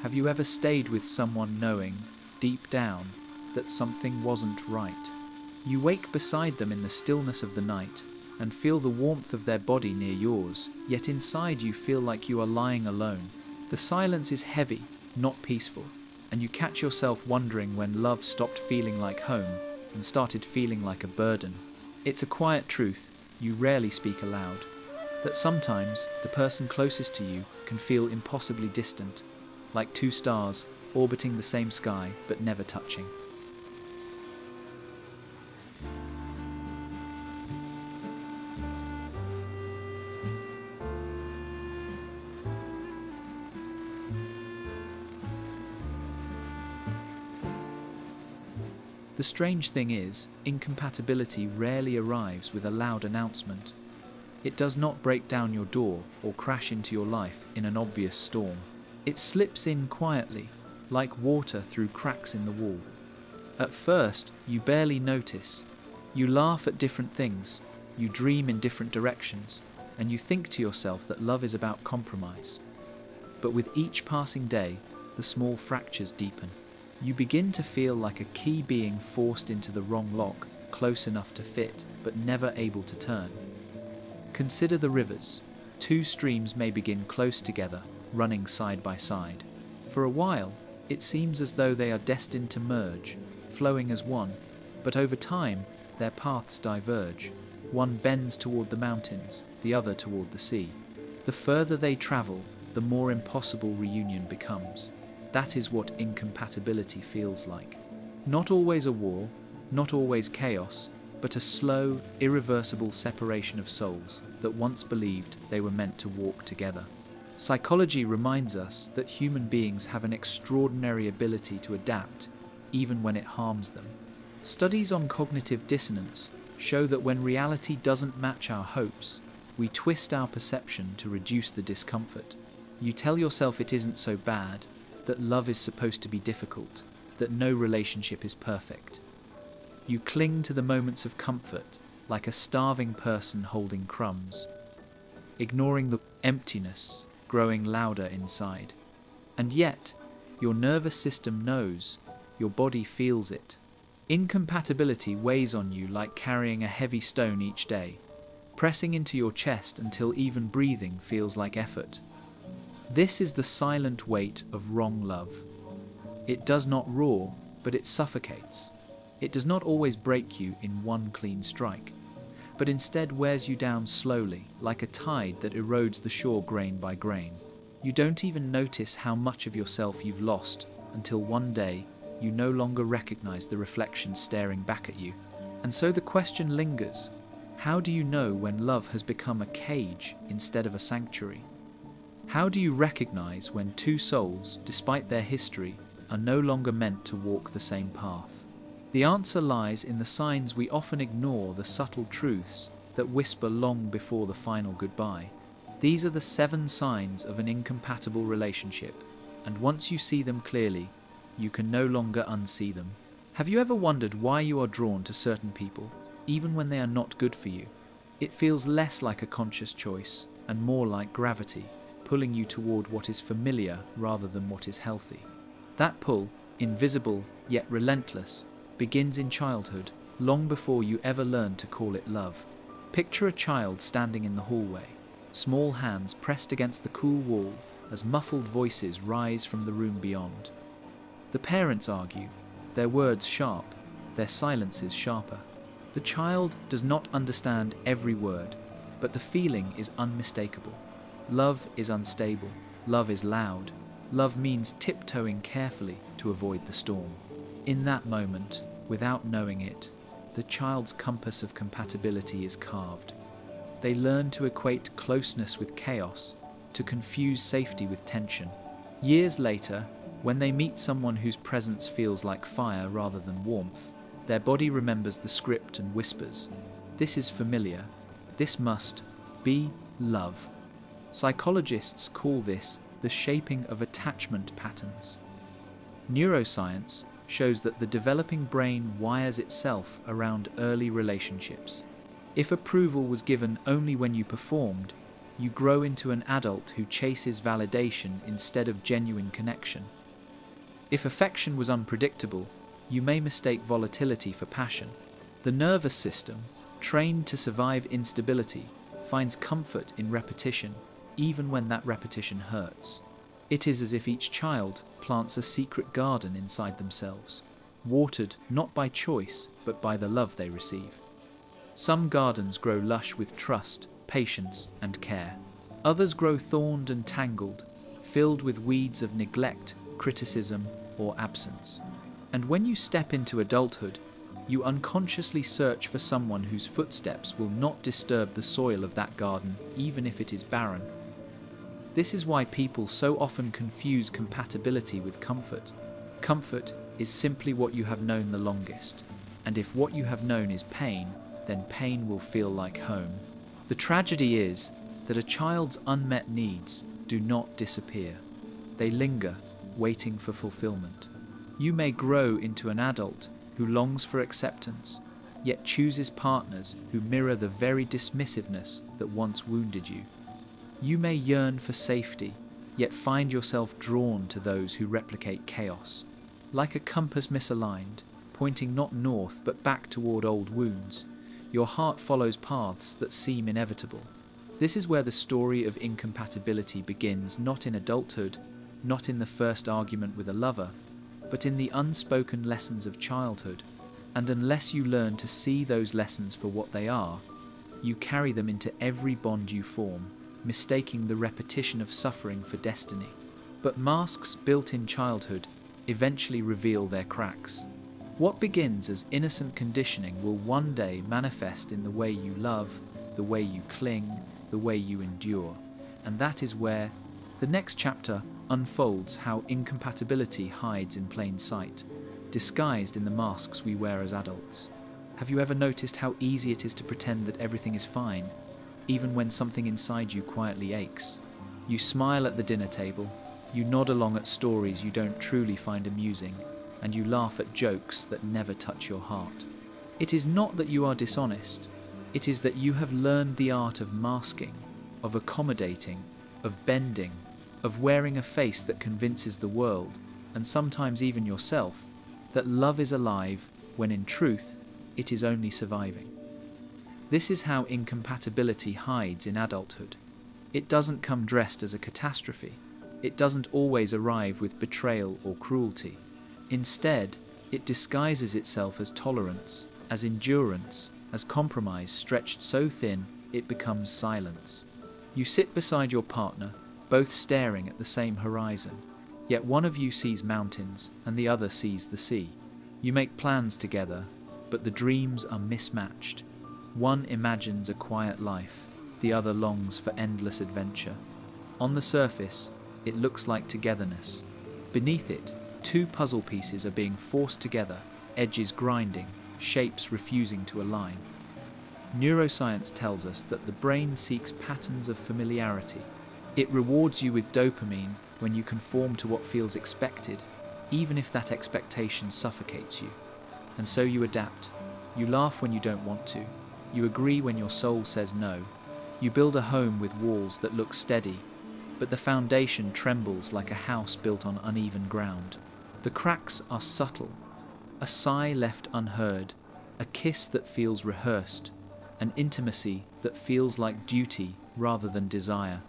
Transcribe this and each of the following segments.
Have you ever stayed with someone knowing, deep down, that something wasn't right? You wake beside them in the stillness of the night and feel the warmth of their body near yours, yet inside you feel like you are lying alone. The silence is heavy, not peaceful, and you catch yourself wondering when love stopped feeling like home and started feeling like a burden. It's a quiet truth you rarely speak aloud, that sometimes the person closest to you can feel impossibly distant, like two stars orbiting the same sky but never touching. The strange thing is, incompatibility rarely arrives with a loud announcement. It does not break down your door or crash into your life in an obvious storm. It slips in quietly, like water through cracks in the wall. At first, you barely notice. You laugh at different things, you dream in different directions, and you think to yourself that love is about compromise. But with each passing day, the small fractures deepen. You begin to feel like a key being forced into the wrong lock, close enough to fit, but never able to turn. Consider the rivers. Two streams may begin close together, running side by side. For a while, it seems as though they are destined to merge, flowing as one, but over time, their paths diverge. One bends toward the mountains, the other toward the sea. The further they travel, the more impossible reunion becomes. That is what incompatibility feels like. Not always a war, not always chaos, but a slow, irreversible separation of souls that once believed they were meant to walk together. Psychology reminds us that human beings have an extraordinary ability to adapt, even when it harms them. Studies on cognitive dissonance show that when reality doesn't match our hopes, we twist our perception to reduce the discomfort. You tell yourself it isn't so bad, that love is supposed to be difficult, that no relationship is perfect. You cling to the moments of comfort like a starving person holding crumbs, ignoring the emptiness growing louder inside. And yet, your nervous system knows, your body feels it. Incompatibility weighs on you like carrying a heavy stone each day, pressing into your chest until even breathing feels like effort. This is the silent weight of wrong love. It does not roar, but it suffocates. It does not always break you in one clean strike, but instead wears you down slowly, like a tide that erodes the shore grain by grain. You don't even notice how much of yourself you've lost until one day you no longer recognize the reflection staring back at you. And so the question lingers, how do you know when love has become a cage instead of a sanctuary? How do you recognize when two souls, despite their history, are no longer meant to walk the same path? The answer lies in the signs we often ignore, the subtle truths that whisper long before the final goodbye. These are the 7 signs of an incompatible relationship, and once you see them clearly, you can no longer unsee them. Have you ever wondered why you are drawn to certain people, even when they are not good for you? It feels less like a conscious choice and more like gravity, pulling you toward what is familiar rather than what is healthy. That pull, invisible yet relentless, begins in childhood, long before you ever learn to call it love. Picture a child standing in the hallway, small hands pressed against the cool wall as muffled voices rise from the room beyond. The parents argue, their words sharp, their silences sharper. The child does not understand every word, but the feeling is unmistakable. Love is unstable. Love is loud. Love means tiptoeing carefully to avoid the storm. In that moment, without knowing it, the child's compass of compatibility is carved. They learn to equate closeness with chaos, to confuse safety with tension. Years later, when they meet someone whose presence feels like fire rather than warmth, their body remembers the script and whispers, "This is familiar. This must be love." Psychologists call this the shaping of attachment patterns. Neuroscience shows that the developing brain wires itself around early relationships. If approval was given only when you performed, you grow into an adult who chases validation instead of genuine connection. If affection was unpredictable, you may mistake volatility for passion. The nervous system, trained to survive instability, finds comfort in repetition, even when that repetition hurts. It is as if each child plants a secret garden inside themselves, watered not by choice, but by the love they receive. Some gardens grow lush with trust, patience, and care. Others grow thorned and tangled, filled with weeds of neglect, criticism, or absence. And when you step into adulthood, you unconsciously search for someone whose footsteps will not disturb the soil of that garden, even if it is barren. This is why people so often confuse compatibility with comfort. Comfort is simply what you have known the longest, and if what you have known is pain, then pain will feel like home. The tragedy is that a child's unmet needs do not disappear. They linger, waiting for fulfillment. You may grow into an adult who longs for acceptance, yet chooses partners who mirror the very dismissiveness that once wounded you. You may yearn for safety, yet find yourself drawn to those who replicate chaos. Like a compass misaligned, pointing not north but back toward old wounds, your heart follows paths that seem inevitable. This is where the story of incompatibility begins, not in adulthood, not in the first argument with a lover, but in the unspoken lessons of childhood. And unless you learn to see those lessons for what they are, you carry them into every bond you form, mistaking the repetition of suffering for destiny. But masks built in childhood eventually reveal their cracks. What begins as innocent conditioning will one day manifest in the way you love, the way you cling, the way you endure. And that is where the next chapter unfolds how incompatibility hides in plain sight, disguised in the masks we wear as adults. Have you ever noticed how easy it is to pretend that everything is fine, even when something inside you quietly aches? You smile at the dinner table, you nod along at stories you don't truly find amusing, and you laugh at jokes that never touch your heart. It is not that you are dishonest, it is that you have learned the art of masking, of accommodating, of bending, of wearing a face that convinces the world, and sometimes even yourself, that love is alive when in truth it is only surviving. This is how incompatibility hides in adulthood. It doesn't come dressed as a catastrophe. It doesn't always arrive with betrayal or cruelty. Instead, it disguises itself as tolerance, as endurance, as compromise stretched so thin it becomes silence. You sit beside your partner, both staring at the same horizon, yet one of you sees mountains and the other sees the sea. You make plans together, but the dreams are mismatched. One imagines a quiet life, the other longs for endless adventure. On the surface, it looks like togetherness. Beneath it, two puzzle pieces are being forced together, edges grinding, shapes refusing to align. Neuroscience tells us that the brain seeks patterns of familiarity. It rewards you with dopamine when you conform to what feels expected, even if that expectation suffocates you. And so you adapt. You laugh when you don't want to. You agree when your soul says no. You build a home with walls that look steady, but the foundation trembles like a house built on uneven ground. The cracks are subtle. A sigh left unheard, a kiss that feels rehearsed, an intimacy that feels like duty rather than desire.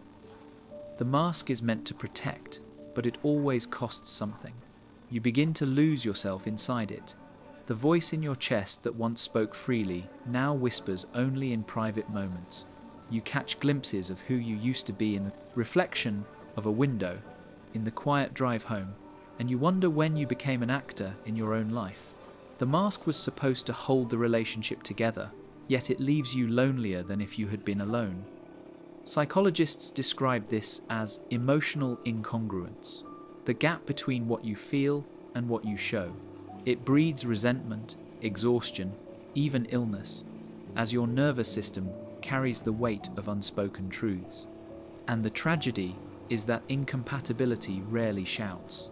The mask is meant to protect, but it always costs something. You begin to lose yourself inside it. The voice in your chest that once spoke freely now whispers only in private moments. You catch glimpses of who you used to be in the reflection of a window, in the quiet drive home, and you wonder when you became an actor in your own life. The mask was supposed to hold the relationship together, yet it leaves you lonelier than if you had been alone. Psychologists describe this as emotional incongruence, the gap between what you feel and what you show. It breeds resentment, exhaustion, even illness, as your nervous system carries the weight of unspoken truths. And the tragedy is that incompatibility rarely shouts.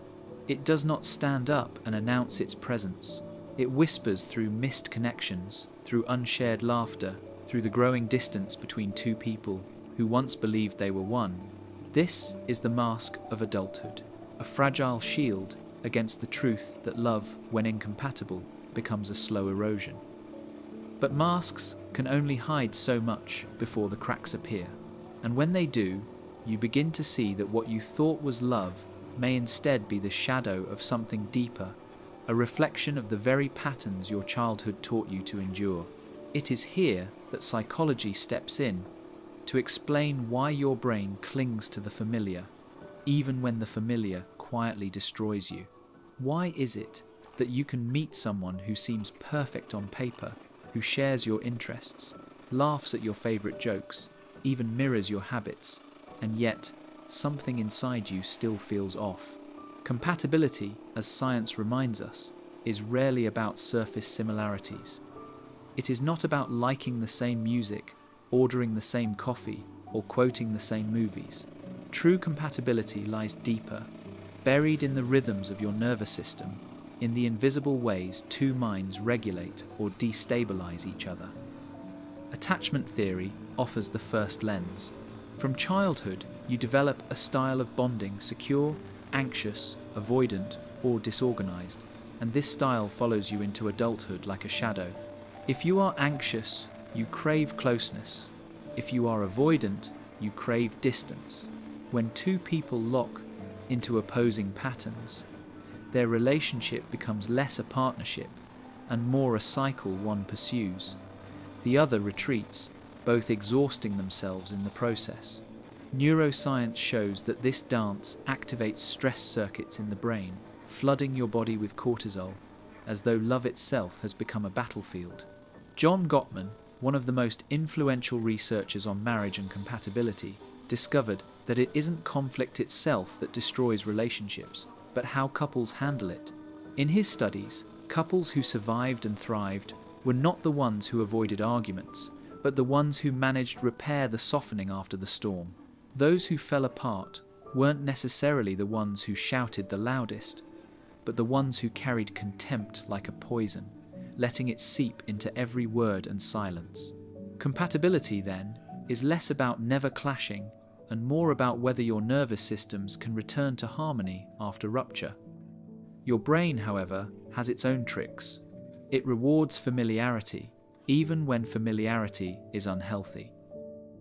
It does not stand up and announce its presence. It whispers through missed connections, through unshared laughter, through the growing distance between two people who once believed they were one. This is the mask of adulthood, a fragile shield against the truth that love, when incompatible, becomes a slow erosion. But masks can only hide so much before the cracks appear, and when they do, you begin to see that what you thought was love may instead be the shadow of something deeper, a reflection of the very patterns your childhood taught you to endure. It is here that psychology steps in to explain why your brain clings to the familiar, even when the familiar quietly destroys you. Why is it that you can meet someone who seems perfect on paper, who shares your interests, laughs at your favorite jokes, even mirrors your habits, and yet something inside you still feels off? Compatibility, as science reminds us, is rarely about surface similarities. It is not about liking the same music, ordering the same coffee, or quoting the same movies. True compatibility lies deeper, buried in the rhythms of your nervous system, in the invisible ways two minds regulate or destabilize each other. Attachment theory offers the first lens. From childhood, you develop a style of bonding secure, anxious, avoidant, or disorganized, and this style follows you into adulthood like a shadow. If you are anxious, you crave closeness. If you are avoidant, you crave distance. When two people lock into opposing patterns, their relationship becomes less a partnership and more a cycle one pursues. The other retreats, both exhausting themselves in the process. Neuroscience shows that this dance activates stress circuits in the brain, flooding your body with cortisol, as though love itself has become a battlefield. John Gottman, one of the most influential researchers on marriage and compatibility, discovered that it isn't conflict itself that destroys relationships, but how couples handle it. In his studies, couples who survived and thrived were not the ones who avoided arguments, but the ones who managed to repair the softening after the storm. Those who fell apart weren't necessarily the ones who shouted the loudest, but the ones who carried contempt like a poison, letting it seep into every word and silence. Compatibility, then, is less about never clashing and more about whether your nervous systems can return to harmony after rupture. Your brain, however, has its own tricks. It rewards familiarity, even when familiarity is unhealthy.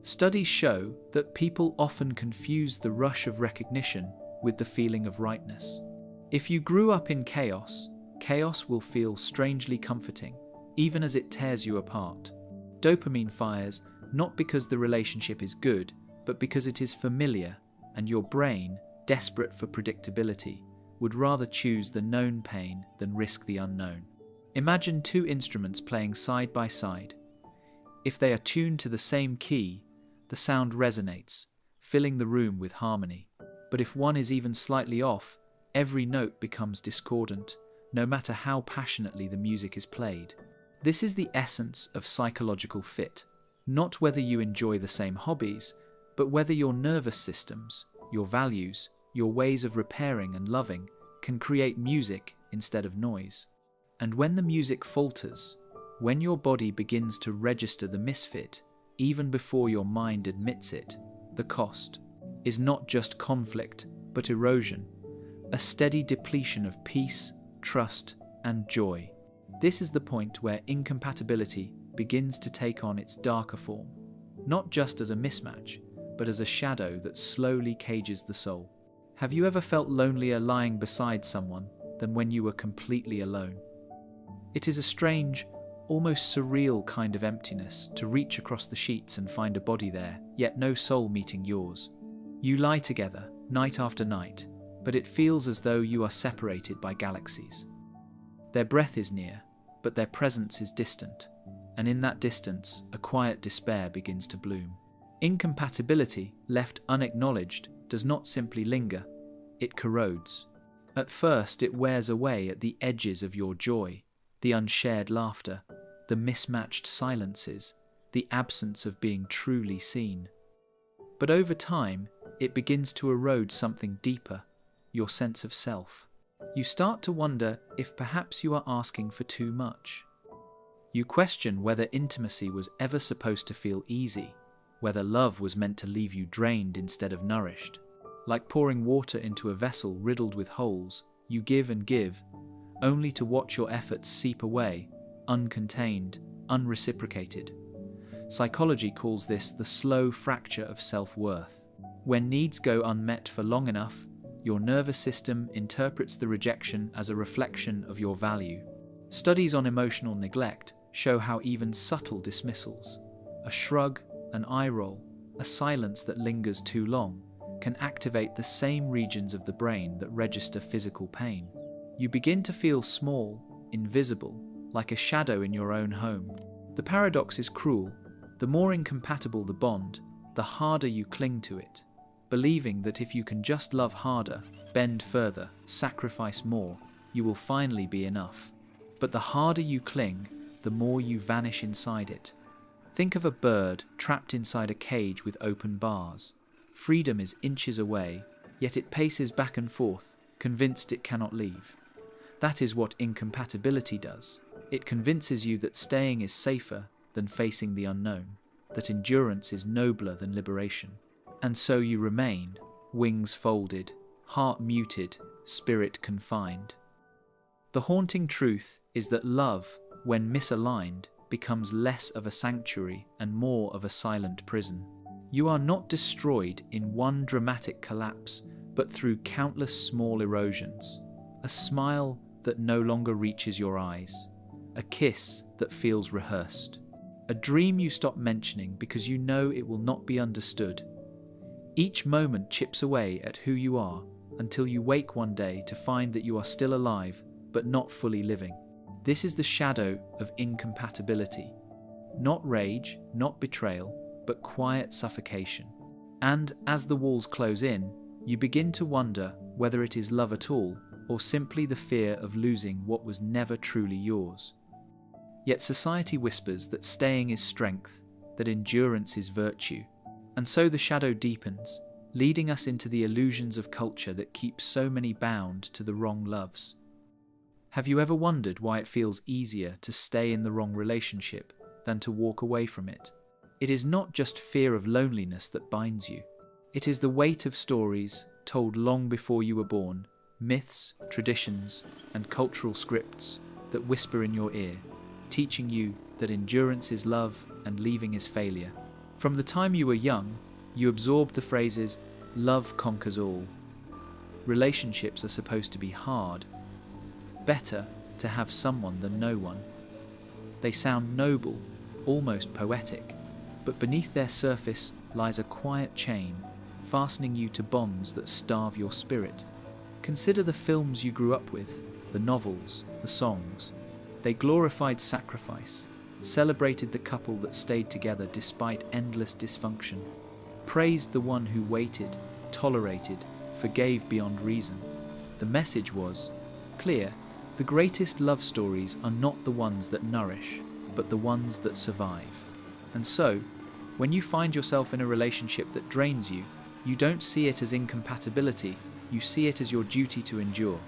Studies show that people often confuse the rush of recognition with the feeling of rightness. If you grew up in chaos, chaos will feel strangely comforting, even as it tears you apart. Dopamine fires not because the relationship is good, but because it is familiar, and your brain, desperate for predictability, would rather choose the known pain than risk the unknown. Imagine two instruments playing side by side. If they are tuned to the same key, the sound resonates, filling the room with harmony. But if one is even slightly off, every note becomes discordant, no matter how passionately the music is played. This is the essence of psychological fit, not whether you enjoy the same hobbies, but whether your nervous systems, your values, your ways of repairing and loving can create music instead of noise. And when the music falters, when your body begins to register the misfit, even before your mind admits it, the cost is not just conflict, but erosion, a steady depletion of peace, trust, and joy. This is the point where incompatibility begins to take on its darker form, not just as a mismatch, but as a shadow that slowly cages the soul. Have you ever felt lonelier lying beside someone than when you were completely alone? It is a strange, almost surreal kind of emptiness to reach across the sheets and find a body there, yet no soul meeting yours. You lie together, night after night, but it feels as though you are separated by galaxies. Their breath is near, but their presence is distant, and in that distance, a quiet despair begins to bloom. Incompatibility, left unacknowledged, does not simply linger, it corrodes. At first, it wears away at the edges of your joy, the unshared laughter, the mismatched silences, the absence of being truly seen. But over time, it begins to erode something deeper, your sense of self. You start to wonder if perhaps you are asking for too much. You question whether intimacy was ever supposed to feel easy, whether love was meant to leave you drained instead of nourished. Like pouring water into a vessel riddled with holes, You give and give, only to watch your efforts seep away, uncontained, unreciprocated. Psychology calls this the slow fracture of self-worth. When needs go unmet for long enough, your nervous system interprets the rejection as a reflection of your value. Studies on emotional neglect show how even subtle dismissals, a shrug, an eye roll, a silence that lingers too long, can activate the same regions of the brain that register physical pain. You begin to feel small, invisible, like a shadow in your own home. The paradox is cruel. The more incompatible the bond, the harder you cling to it, believing that if you can just love harder, bend further, sacrifice more, you will finally be enough. But the harder you cling, the more you vanish inside it. Think of a bird trapped inside a cage with open bars. Freedom is inches away, yet it paces back and forth, convinced it cannot leave. That is what incompatibility does. It convinces you that staying is safer than facing the unknown, that endurance is nobler than liberation. And so you remain, wings folded, heart muted, spirit confined. The haunting truth is that love, when misaligned, becomes less of a sanctuary and more of a silent prison. You are not destroyed in one dramatic collapse, but through countless small erosions. A smile that no longer reaches your eyes, a kiss that feels rehearsed, a dream you stop mentioning because you know it will not be understood. Each moment chips away at who you are until you wake one day to find that you are still alive but not fully living. This is the shadow of incompatibility. Not rage, not betrayal, but quiet suffocation. And as the walls close in, you begin to wonder whether it is love at all or simply the fear of losing what was never truly yours. Yet society whispers that staying is strength, that endurance is virtue. And so the shadow deepens, leading us into the illusions of culture that keep so many bound to the wrong loves. Have you ever wondered why it feels easier to stay in the wrong relationship than to walk away from it? It is not just fear of loneliness that binds you. It is the weight of stories told long before you were born, myths, traditions, and cultural scripts that whisper in your ear, teaching you that endurance is love and leaving is failure. From the time you were young, you absorbed the phrases, "Love conquers all." Relationships are supposed to be hard. Better to have someone than no one. They sound noble, almost poetic, but beneath their surface lies a quiet chain, fastening you to bonds that starve your spirit. Consider the films you grew up with, the novels, the songs. They glorified sacrifice, celebrated the couple that stayed together despite endless dysfunction, praised the one who waited, tolerated, forgave beyond reason. The message was clear: the greatest love stories are not the ones that nourish, but the ones that survive. And so, when you find yourself in a relationship that drains you, you don't see it as incompatibility, you see it as your duty to endure.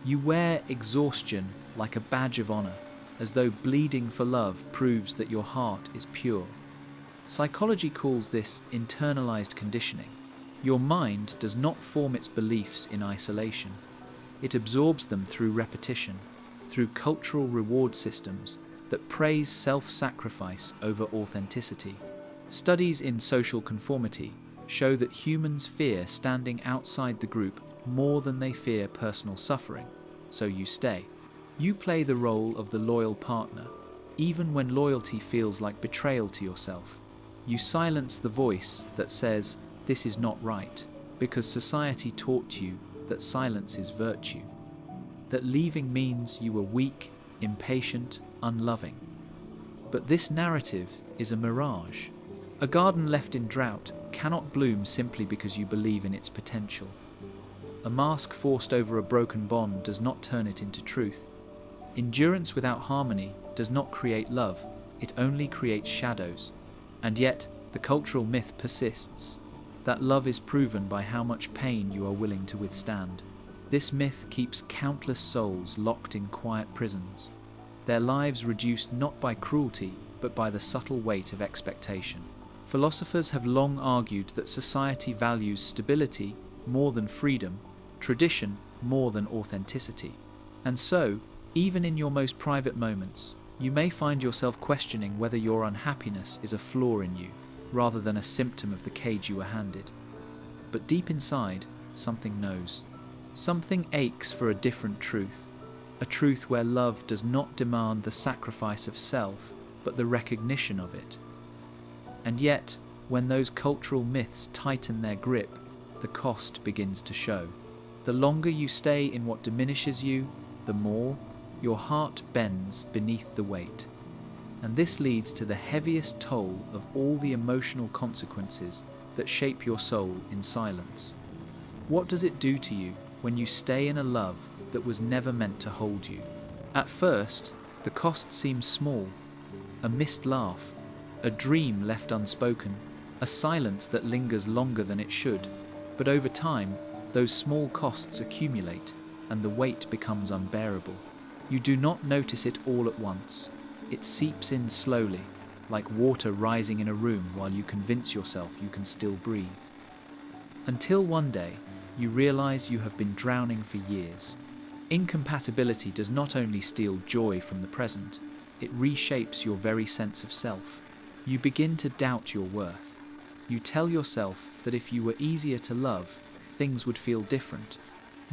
You wear exhaustion like a badge of honor, as though bleeding for love proves that your heart is pure. Psychology calls this internalized conditioning. Your mind does not form its beliefs in isolation. It absorbs them through repetition, through cultural reward systems that praise self-sacrifice over authenticity. Studies in social conformity show that humans fear standing outside the group more than they fear personal suffering, so you stay. You play the role of the loyal partner, even when loyalty feels like betrayal to yourself. You silence the voice that says, "This is not right," because society taught you that silence is virtue, that leaving means you were weak, impatient, unloving. But this narrative is a mirage. A garden left in drought cannot bloom simply because you believe in its potential. A mask forced over a broken bond does not turn it into truth. Endurance without harmony does not create love, it only creates shadows. And yet, the cultural myth persists, that love is proven by how much pain you are willing to withstand. This myth keeps countless souls locked in quiet prisons, their lives reduced not by cruelty, but by the subtle weight of expectation. Philosophers have long argued that society values stability more than freedom, tradition more than authenticity. And so, even in your most private moments, you may find yourself questioning whether your unhappiness is a flaw in you, rather than a symptom of the cage you were handed. But deep inside, something knows. Something aches for a different truth, a truth where love does not demand the sacrifice of self, but the recognition of it. And yet, when those cultural myths tighten their grip, the cost begins to show. The longer you stay in what diminishes you, the more your heart bends beneath the weight. And this leads to the heaviest toll of all the emotional consequences that shape your soul in silence. What does it do to you when you stay in a love that was never meant to hold you? At first, the cost seems small. A missed laugh, a dream left unspoken, a silence that lingers longer than it should. But over time, those small costs accumulate, and the weight becomes unbearable. You do not notice it all at once. It seeps in slowly, like water rising in a room while you convince yourself you can still breathe. Until one day, you realize you have been drowning for years. Incompatibility does not only steal joy from the present, it reshapes your very sense of self. You begin to doubt your worth. You tell yourself that if you were easier to love, things would feel different.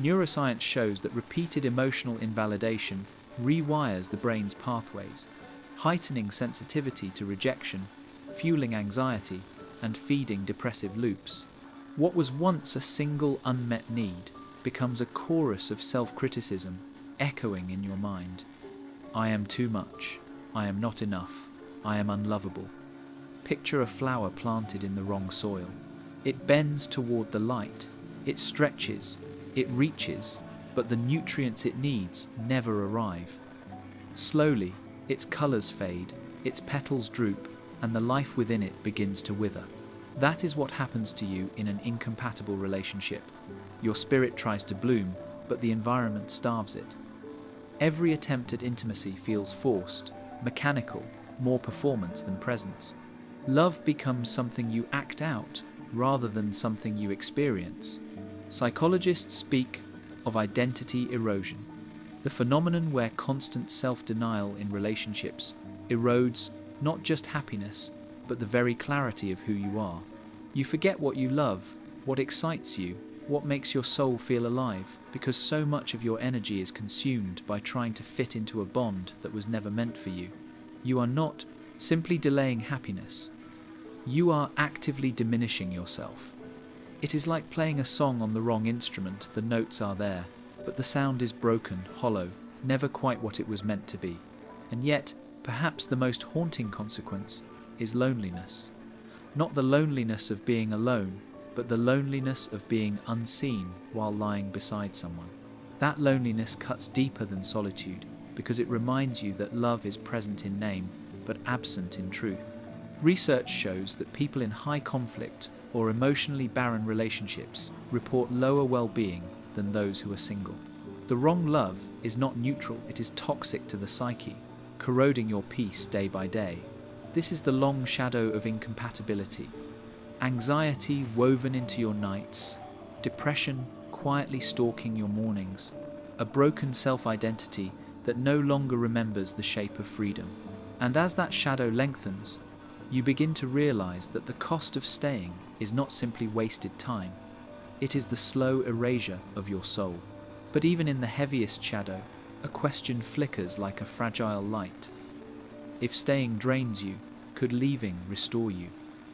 Neuroscience shows that repeated emotional invalidation rewires the brain's pathways, heightening sensitivity to rejection, fueling anxiety, and feeding depressive loops. What was once a single unmet need becomes a chorus of self-criticism echoing in your mind. I am too much. I am not enough. I am unlovable. Picture a flower planted in the wrong soil. It bends toward the light. It stretches. It reaches, but the nutrients it needs never arrive. Slowly, its colors fade, its petals droop, and the life within it begins to wither. That is what happens to you in an incompatible relationship. Your spirit tries to bloom, but the environment starves it. Every attempt at intimacy feels forced, mechanical, more performance than presence. Love becomes something you act out, rather than something you experience. Psychologists speak of identity erosion, the phenomenon where constant self-denial in relationships erodes not just happiness, but the very clarity of who you are. You forget what you love, what excites you, what makes your soul feel alive, because so much of your energy is consumed by trying to fit into a bond that was never meant for you. You are not simply delaying happiness. You are actively diminishing yourself. It is like playing a song on the wrong instrument. The notes are there, but the sound is broken, hollow, never quite what it was meant to be. And yet, perhaps the most haunting consequence is loneliness. Not the loneliness of being alone, but the loneliness of being unseen while lying beside someone. That loneliness cuts deeper than solitude, because it reminds you that love is present in name, but absent in truth. Research shows that people in high conflict or emotionally barren relationships report lower well-being than those who are single. The wrong love is not neutral, it is toxic to the psyche, corroding your peace day by day. This is the long shadow of incompatibility. Anxiety woven into your nights, depression quietly stalking your mornings, a broken self-identity that no longer remembers the shape of freedom. And as that shadow lengthens, you begin to realize that the cost of staying is not simply wasted time. It is the slow erasure of your soul. But even in the heaviest shadow, a question flickers like a fragile light. If staying drains you, could leaving restore you?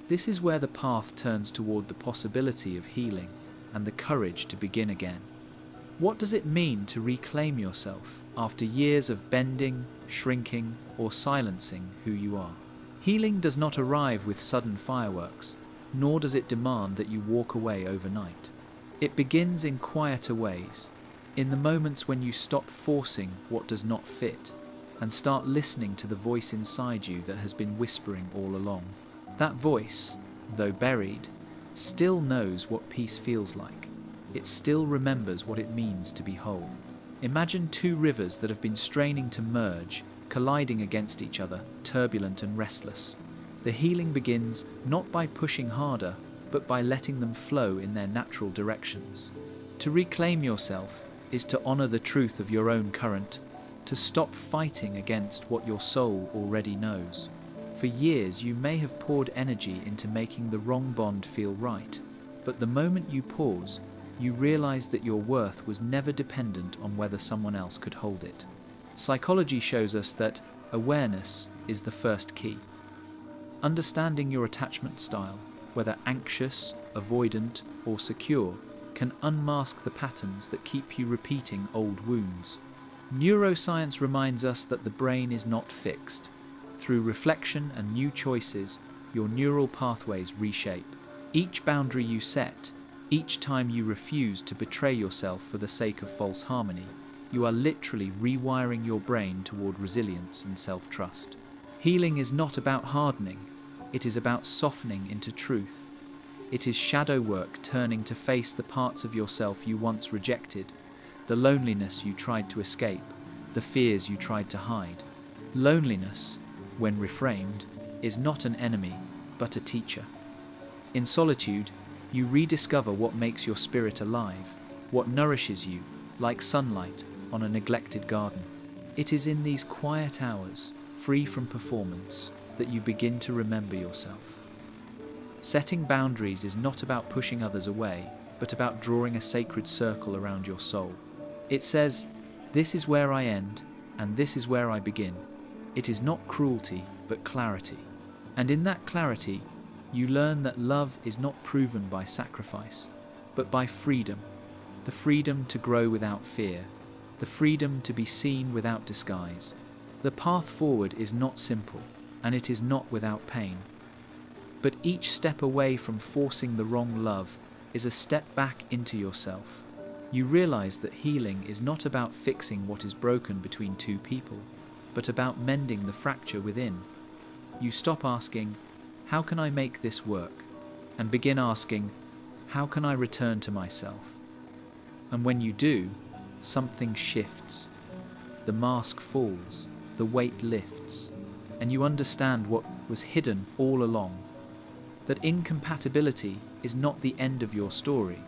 This is where the path turns toward the possibility of healing and the courage to begin again. What does it mean to reclaim yourself after years of bending, shrinking, or silencing who you are? Healing does not arrive with sudden fireworks, nor does it demand that you walk away overnight. It begins in quieter ways, in the moments when you stop forcing what does not fit and start listening to the voice inside you that has been whispering all along. That voice, though buried, still knows what peace feels like. It still remembers what it means to be whole. Imagine two rivers that have been straining to merge, colliding against each other, turbulent and restless. The healing begins not by pushing harder, but by letting them flow in their natural directions. To reclaim yourself, is to honor the truth of your own current, to stop fighting against what your soul already knows. For years, you may have poured energy into making the wrong bond feel right, but the moment you pause, you realize that your worth was never dependent on whether someone else could hold it. Psychology shows us that awareness is the first key. Understanding your attachment style, whether anxious, avoidant, or secure, can unmask the patterns that keep you repeating old wounds. Neuroscience reminds us that the brain is not fixed. Through reflection and new choices, your neural pathways reshape. Each boundary you set, each time you refuse to betray yourself for the sake of false harmony, you are literally rewiring your brain toward resilience and self-trust. Healing is not about hardening, it is about softening into truth. It is shadow work turning to face the parts of yourself you once rejected, the loneliness you tried to escape, the fears you tried to hide. Loneliness, when reframed, is not an enemy, but a teacher. In solitude, you rediscover what makes your spirit alive, what nourishes you, like sunlight on a neglected garden. It is in these quiet hours, free from performance, that you begin to remember yourself. Setting boundaries is not about pushing others away, but about drawing a sacred circle around your soul. It says, "This is where I end, and this is where I begin." It is not cruelty, but clarity. And in that clarity, you learn that love is not proven by sacrifice, but by freedom. The freedom to grow without fear, the freedom to be seen without disguise. The path forward is not simple, and it is not without pain. But each step away from forcing the wrong love is a step back into yourself. You realize that healing is not about fixing what is broken between two people, but about mending the fracture within. You stop asking, "How can I make this work?" and begin asking, "How can I return to myself?" And when you do, something shifts. The mask falls, the weight lifts, and you understand what was hidden all along. That incompatibility is not the end of your story,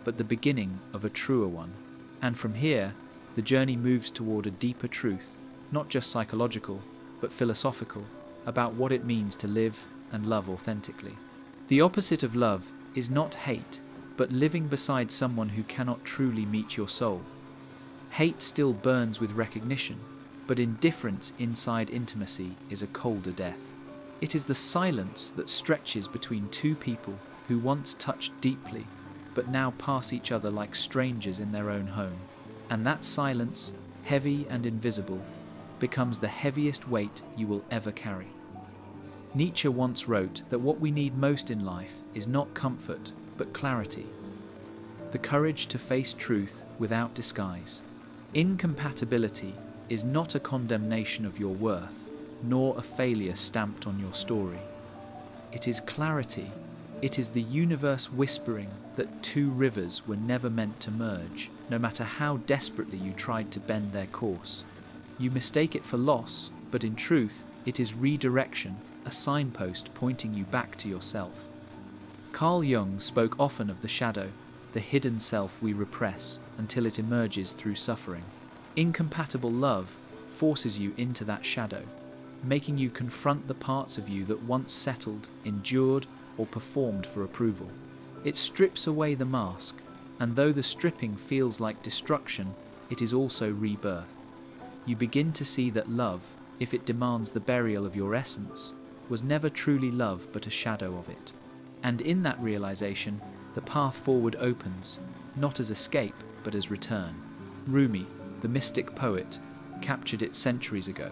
but the beginning of a truer one. And from here, the journey moves toward a deeper truth, not just psychological, but philosophical, about what it means to live and love authentically. The opposite of love is not hate, but living beside someone who cannot truly meet your soul. Hate still burns with recognition, but indifference inside intimacy is a colder death. It is the silence that stretches between two people who once touched deeply, but now pass each other like strangers in their own home. And that silence, heavy and invisible, becomes the heaviest weight you will ever carry. Nietzsche once wrote that what we need most in life is not comfort, but clarity. The courage to face truth without disguise. Incompatibility is not a condemnation of your worth, nor a failure stamped on your story. It is clarity. It is the universe whispering that two rivers were never meant to merge, no matter how desperately you tried to bend their course. You mistake it for loss, but in truth, it is redirection, a signpost pointing you back to yourself. Carl Jung spoke often of the shadow, the hidden self we repress until it emerges through suffering. Incompatible love forces you into that shadow, making you confront the parts of you that once settled, endured, or performed for approval. It strips away the mask, and though the stripping feels like destruction, it is also rebirth. You begin to see that love, if it demands the burial of your essence, was never truly love but a shadow of it. And in that realization, the path forward opens, not as escape, but as return. Rumi, the mystic poet, captured it centuries ago.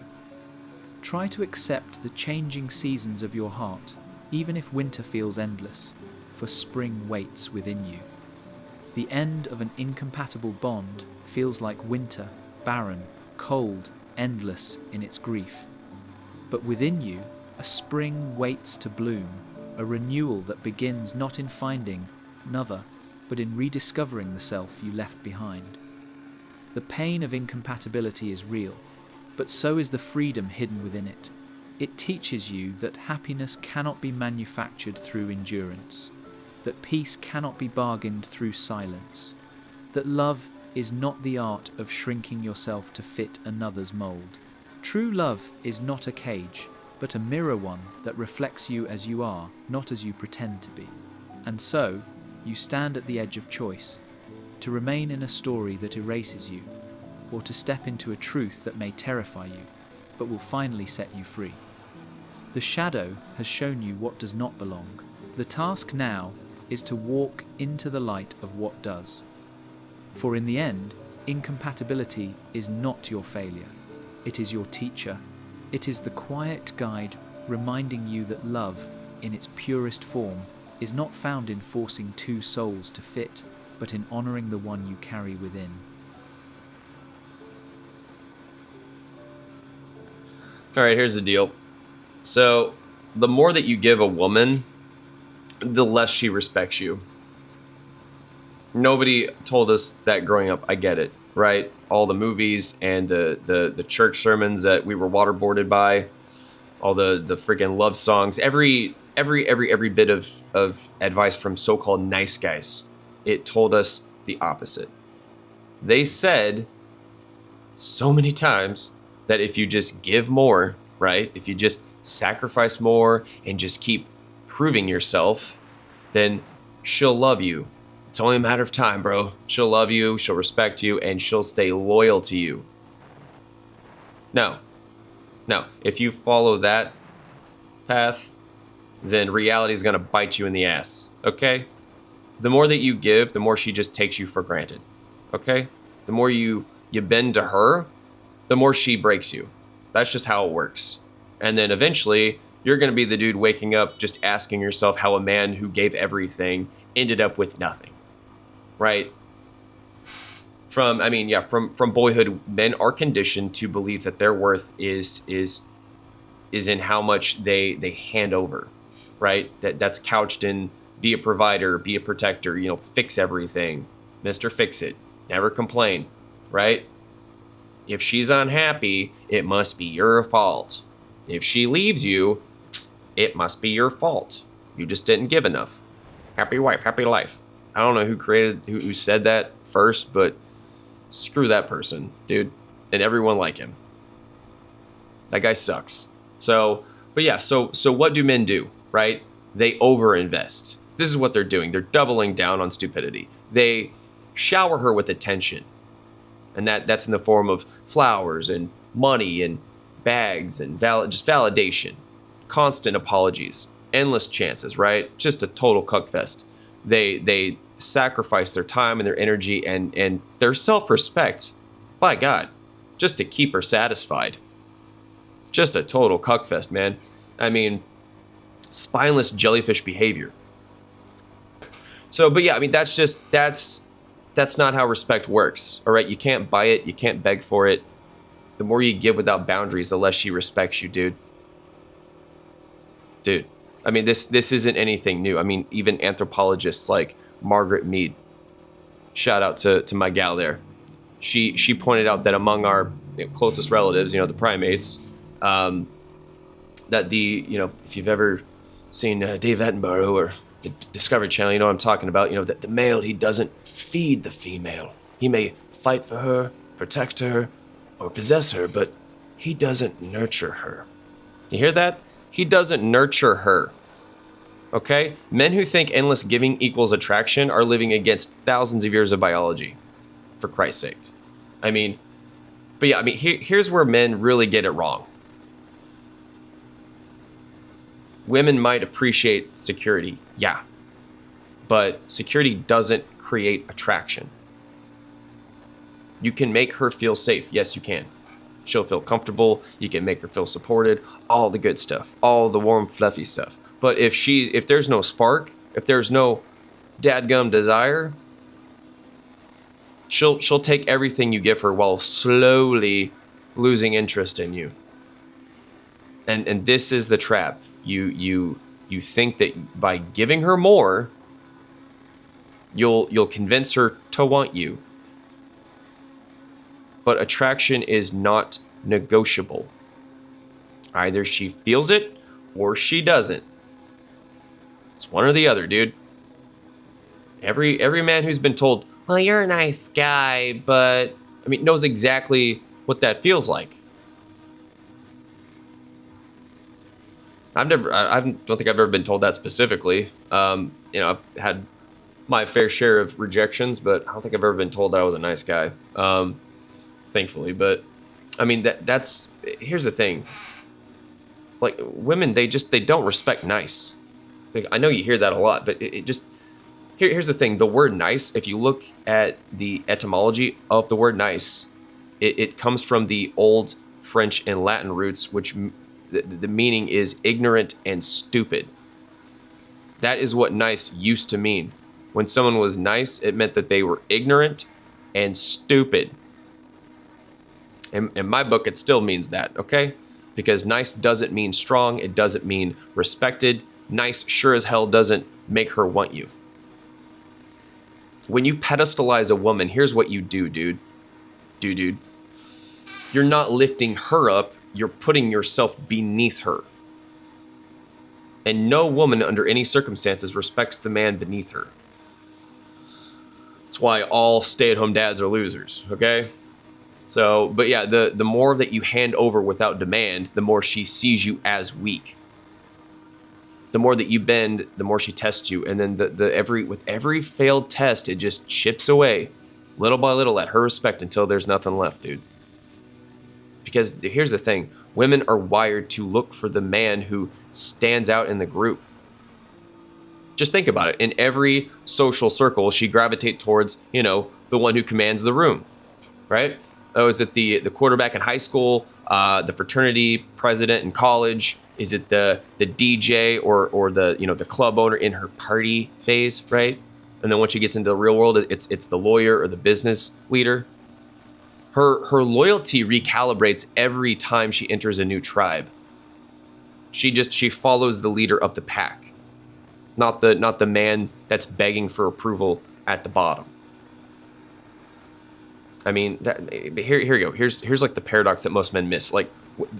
Try to accept the changing seasons of your heart, even if winter feels endless, for spring waits within you. The end of an incompatible bond feels like winter, barren, cold, endless in its grief. But within you, a spring waits to bloom, a renewal that begins not in finding another, but in rediscovering the self you left behind. The pain of incompatibility is real, but so is the freedom hidden within it. It teaches you that happiness cannot be manufactured through endurance, that peace cannot be bargained through silence, that love is not the art of shrinking yourself to fit another's mold. True love is not a cage, but a mirror one that reflects you as you are, not as you pretend to be. And so, you stand at the edge of choice, to remain in a story that erases you, or to step into a truth that may terrify you, but will finally set you free. The shadow has shown you what does not belong. The task now is to walk into the light of what does. For in the end, incompatibility is not your failure. It is your teacher. It is the quiet guide reminding you that love, in its purest form, is not found in forcing two souls to fit, but in honoring the one you carry within. All right, here's the deal. So, the more that you give a woman, the less she respects you. Nobody told us that growing up. I get it, right? All the movies and the church sermons that we were waterboarded by, all the freaking love songs, every bit of advice from so-called nice guys, it told us the opposite. They said so many times that if you just give more, right? If you just sacrifice more and just keep proving yourself, then she'll love you. It's only a matter of time, bro. She'll love you, she'll respect you, and she'll stay loyal to you. No, if you follow that path, then reality is going to bite you in the ass, okay? The more that you give, the more she just takes you for granted, okay? The more you bend to her, the more she breaks you. That's just how it works. And then eventually, you're going to be the dude waking up just asking yourself how a man who gave everything ended up with nothing, right? From boyhood, men are conditioned to believe that their worth is in how much they hand over, right? That's couched in be a provider, be a protector, fix everything, Mr. Fix It, never complain, right? If she's unhappy, it must be your fault. If she leaves you, it must be your fault. You just didn't give enough. Happy wife, happy life. I don't know who said that first, but screw that person, dude. And everyone like him. That guy sucks. So what do men do, right? They overinvest. This is what they're doing. They're doubling down on stupidity. They shower her with attention. And that's in the form of flowers and money and bags and just validation. Constant apologies. Endless chances, right? Just a total cuckfest. They sacrifice their time and their energy and their self-respect, by God, just to keep her satisfied. Just a total cuckfest, man. I mean, spineless jellyfish behavior. So, but yeah, I mean, that's not how respect works, all right? You can't buy it. You can't beg for it. The more you give without boundaries, the less she respects you, dude. Dude, I mean, this isn't anything new. I mean, even anthropologists like Margaret Mead, shout out to my gal there. She pointed out that among our closest relatives, the primates, that if you've ever seen Dave Attenborough or the Discovery Channel, you know what I'm talking about. That the male, he doesn't feed the female. He may fight for her, protect her, or possess her, but he doesn't nurture her. You hear that? He doesn't nurture her. Okay? Men who think endless giving equals attraction are living against thousands of years of biology, for Christ's sake. Here's where men really get it wrong. Women might appreciate security, yeah, but security doesn't create attraction. You can make her feel safe. Yes, you can. She'll feel comfortable. You can make her feel supported. All the good stuff. All the warm, fluffy stuff. But if there's no spark, if there's no dadgum desire, she'll take everything you give her while slowly losing interest in you. And this is the trap. You think that by giving her more, you'll convince her to want you. But attraction is not negotiable. Either she feels it or she doesn't. It's one or the other, dude. Every man who's been told, well, you're a nice guy, but I mean, knows exactly what that feels like. I don't think I've ever been told that specifically. I've had my fair share of rejections, but I don't think I've ever been told that I was a nice guy. Thankfully, but I mean, that's here's the thing. Like, women, they don't respect nice. Like, I know you hear that a lot, but it just here's the thing. The word nice, if you look at the etymology of the word nice, it comes from the old French and Latin roots, which the meaning is ignorant and stupid. That is what nice used to mean. When someone was nice, it meant that they were ignorant and stupid. In my book, it still means that, okay? Because nice doesn't mean strong. It doesn't mean respected. Nice sure as hell doesn't make her want you. When you pedestalize a woman, here's what you do, dude. Dude. You're not lifting her up. You're putting yourself beneath her. And no woman under any circumstances respects the man beneath her. That's why all stay-at-home dads are losers, okay? So, but yeah, the more that you hand over without demand, the more she sees you as weak. The more that you bend, the more she tests you. And then with every failed test, it just chips away little by little at her respect until there's nothing left, dude. Because here's the thing. Women are wired to look for the man who stands out in the group. Just think about it. In every social circle, she gravitates towards, the one who commands the room, right? Oh, is it the quarterback in high school, the fraternity president in college? Is it the DJ or the club owner in her party phase, right? And then once she gets into the real world, it's the lawyer or the business leader. Her loyalty recalibrates every time she enters a new tribe. She follows the leader of the pack, not the man that's begging for approval at the bottom. I mean, here you go. Here's like the paradox that most men miss. Like,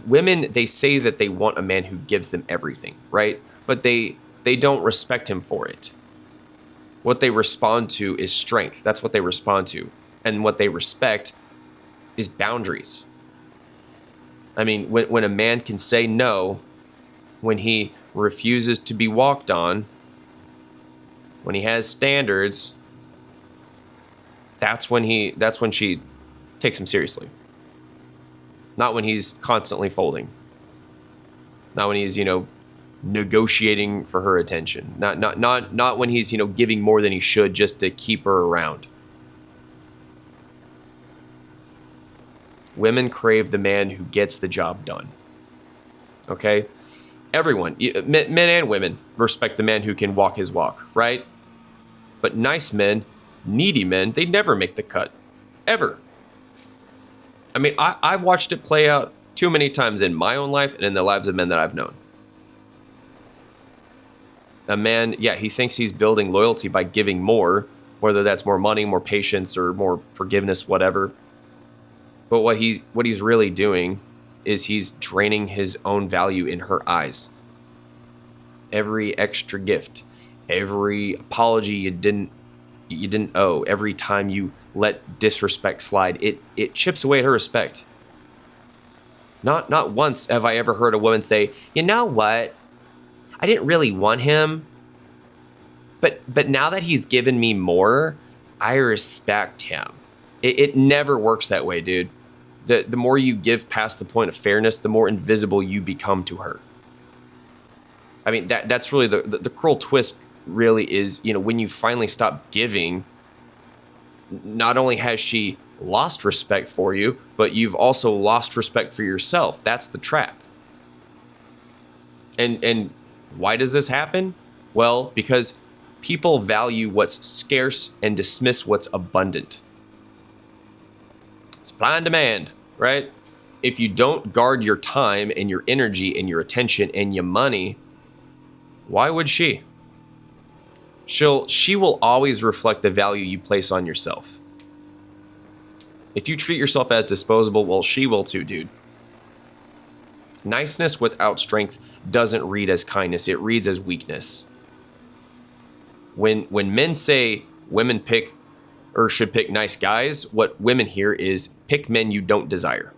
women, they say that they want a man who gives them everything, right? But they don't respect him for it. What they respond to is strength. That's what they respond to. And what they respect is boundaries. I mean, when a man can say no, when he refuses to be walked on, when he has standards, that's when she takes him seriously. Not when he's constantly folding. Not when he's, negotiating for her attention. Not when he's, giving more than he should just to keep her around. Women crave the man who gets the job done. Okay? Everyone, men and women, respect the man who can walk his walk, right? But nice men, needy men, they never make the cut. Ever. I mean, I've watched it play out too many times in my own life and in the lives of men that I've known. A man, yeah, he thinks he's building loyalty by giving more, whether that's more money, more patience, or more forgiveness, whatever. But what he's really doing is he's draining his own value in her eyes. Every extra gift, every apology you didn't owe, every time you let disrespect slide, it chips away at her respect. Not once have I ever heard a woman say, "You know what? I didn't really want him, but now that he's given me more, I respect him." It never works that way, dude. The more you give past the point of fairness, the more invisible you become to her. I mean, that's really the cruel twist really is, when you finally stop giving, not only has she lost respect for you, but you've also lost respect for yourself. That's the trap. And why does this happen? Well, because people value what's scarce and dismiss what's abundant. Supply and demand, right? If you don't guard your time and your energy and your attention and your money, why would she? She will always reflect the value you place on yourself. If you treat yourself as disposable, well, she will too, dude. Niceness without strength doesn't read as kindness, it reads as weakness. When men say women pick or should pick nice guys, what women hear is pick men you don't desire.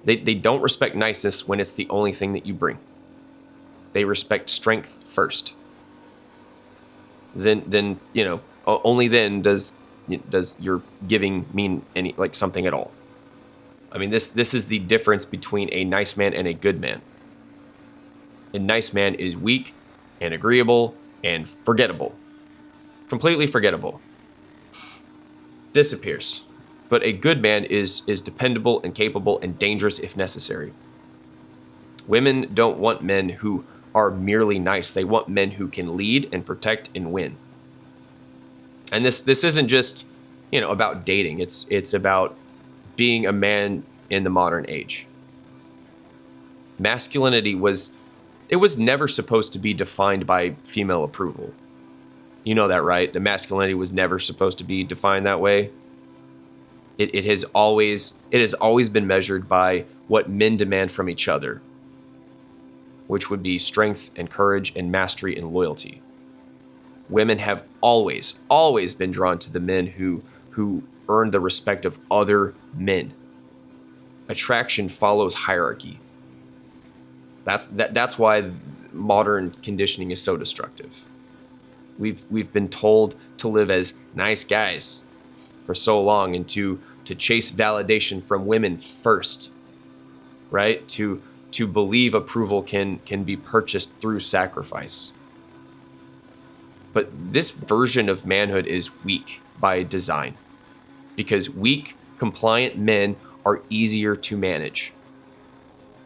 They don't respect niceness when it's the only thing that you bring. They respect strength first. Then only then does your giving mean any like something at all. I mean, this is the difference between a nice man and a good man. A nice man is weak and agreeable and forgettable. Completely forgettable. Disappears. But a good man is dependable and capable and dangerous if necessary. Women don't want men who are merely nice. They want men who can lead and protect and win. And this isn't just, about dating. It's about being a man in the modern age. Masculinity was never supposed to be defined by female approval. You know that, right? The masculinity was never supposed to be defined that way. It has always been measured by what men demand from each other, which would be strength and courage and mastery and loyalty. Women have always been drawn to the men who earn the respect of other men. Attraction follows hierarchy. That's why modern conditioning is so destructive. We've been told to live as nice guys for so long and to chase validation from women first, right? To believe approval can be purchased through sacrifice. But this version of manhood is weak by design, because weak, compliant men are easier to manage.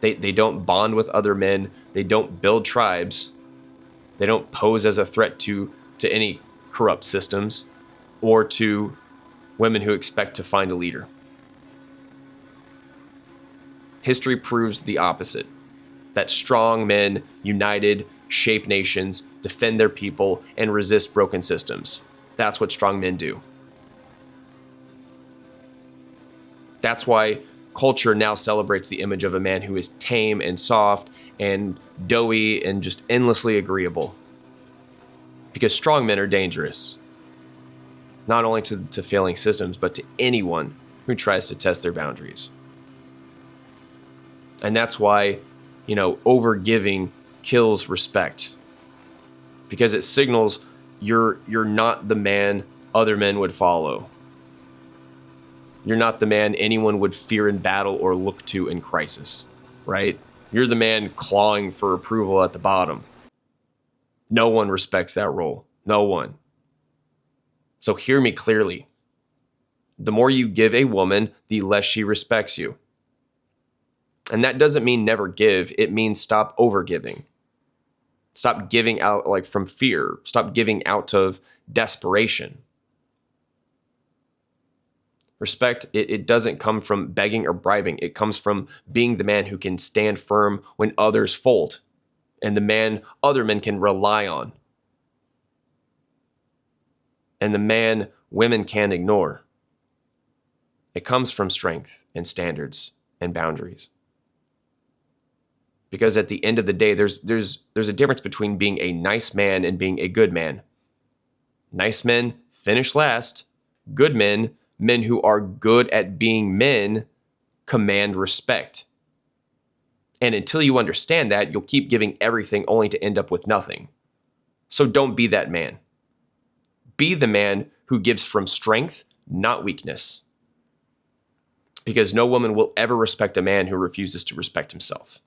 They don't bond with other men. They don't build tribes. They don't pose as a threat to any corrupt systems or to women who expect to find a leader. History proves the opposite, that strong men, united, shape nations, defend their people, and resist broken systems. That's what strong men do. That's why culture now celebrates the image of a man who is tame and soft and doughy and just endlessly agreeable. Because strong men are dangerous. Not only to failing systems, but to anyone who tries to test their boundaries. And that's why, overgiving kills respect. Because it signals you're not the man other men would follow. You're not the man anyone would fear in battle or look to in crisis, right? You're the man clawing for approval at the bottom. No one respects that role. No one. So hear me clearly. The more you give a woman, the less she respects you. And that doesn't mean never give. It means stop overgiving. Stop giving out from fear. Stop giving out of desperation. Respect, it doesn't come from begging or bribing. It comes from being the man who can stand firm when others fold, and the man other men can rely on, and the man women can't ignore. It comes from strength and standards and boundaries. Because at the end of the day, there's a difference between being a nice man and being a good man. Nice men finish last. Good men who are good at being men, command respect. And until you understand that, you'll keep giving everything only to end up with nothing. So don't be that man. Be the man who gives from strength, not weakness. Because no woman will ever respect a man who refuses to respect himself.